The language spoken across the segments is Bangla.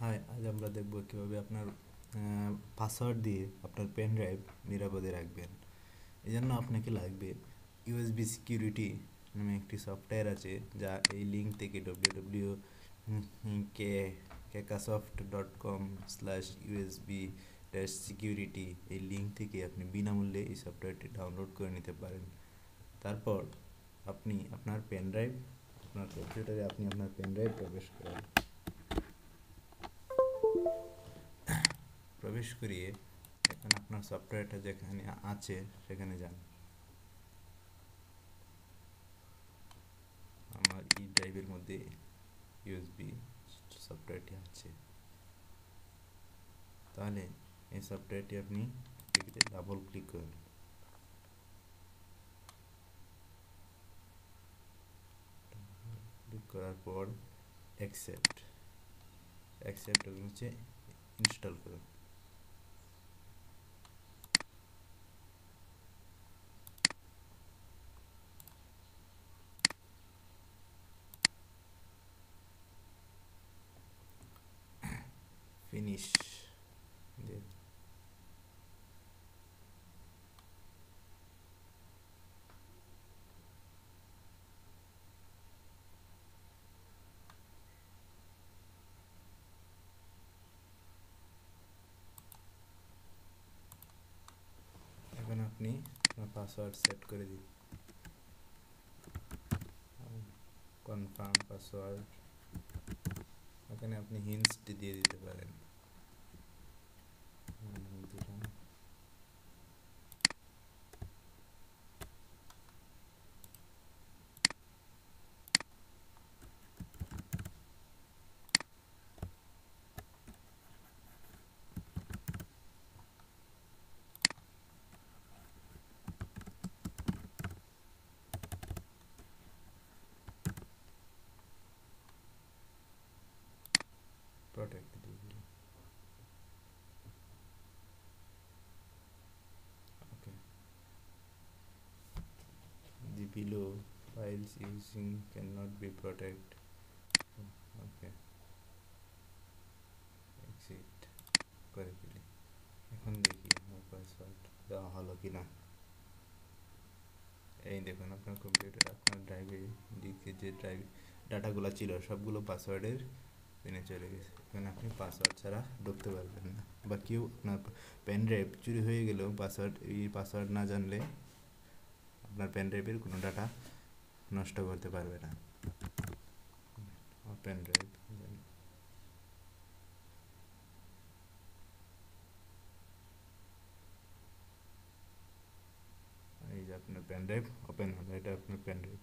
হাই, আজ আমরা দেখব কিভাবে আপনার পাসওয়ার্ড দিয়ে আপনার পেন ড্রাইভ নিরাপদে রাখবেন। এই জন্য আপনাকে লাগবে ইউএসবি সিকিউরিটি নামে একটি সফটওয়্যার আছে, যা এই লিঙ্ক থেকে www.kekasoft.com/usb-security এই লিঙ্ক থেকে আপনি বিনামূল্যে এই সফটওয়্যারটি ডাউনলোড করে নিতে পারেন। তারপর আপনি আপনার পেন ড্রাইভ আপনার কম্পিউটারে আপনার পেন ড্রাইভ প্রবেশ করিয়ে এখন আপনার সফটওয়্যারটা যেখানে আছে সেখানে যান। আমার ই ড্রাইভের মধ্যে ইউএসবি সফটওয়্যারটি আছে। তাহলে এই সফটওয়্যারটি আপনি এটিতে ডাবল ক্লিক করুন। ক্লিক করার পর অ্যাকসেপ্ট হচ্ছে ইনস্টল করুন। ফিনিশ দিয়ে এখন আপনি আপনার পাসওয়ার্ড সেট করে দিন। কনফার্ম পাসওয়ার্ড, এখানে আপনি হিন্টসটি দিয়ে দিতে পারেন। প্রোটেক্ট দিয়ে দিলাম। ওকে, the below files using cannot be protect. Okay, exit করে দিলি। এখন দেখি আমার পাসওয়ার্ড দেওয়া হলো কিনা। এই দেখুন, আপনার কম্পিউটার আপনার ড্রাইভে দিকে যে ড্রাইভ ডাটাগুলো ছিল সবগুলো পাসওয়ার্ডের পিনে চলে গেছে। এখন আপনি পাসওয়ার্ড ছাড়া ঢুকতে পারবেন না, বা কেউ আপনার পেন ড্রাইভ চুরি হয়ে গেলেও পাসওয়ার্ড না জানলে আপনার পেন ড্রাইভের কোনো ডাটা নষ্ট করতে পারবে না। পেন ড্রাইভ এই যে আপনার পেন ড্রাইভ ওপেন হলো, এটা আপনার পেন ড্রাইভ।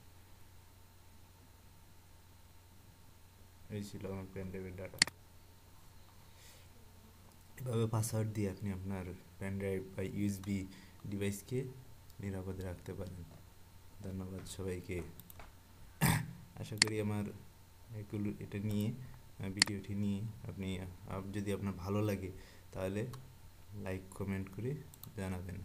এই ছিল আমার পেন ড্রাইভের ডাটা। এভাবে পাসওয়ার্ড দিয়ে আপনি আপনার পেন ড্রাইভ বা ইউএসবি ডিভাইসকে নিরাপদে রাখতে পারেন। ধন্যবাদ সবাইকে। আশা করি আমার এটা নিয়ে ভিডিওটি নিয়ে আপনি যদি আপনার ভালো লাগে তাহলে লাইক কমেন্ট করে জানাবেন।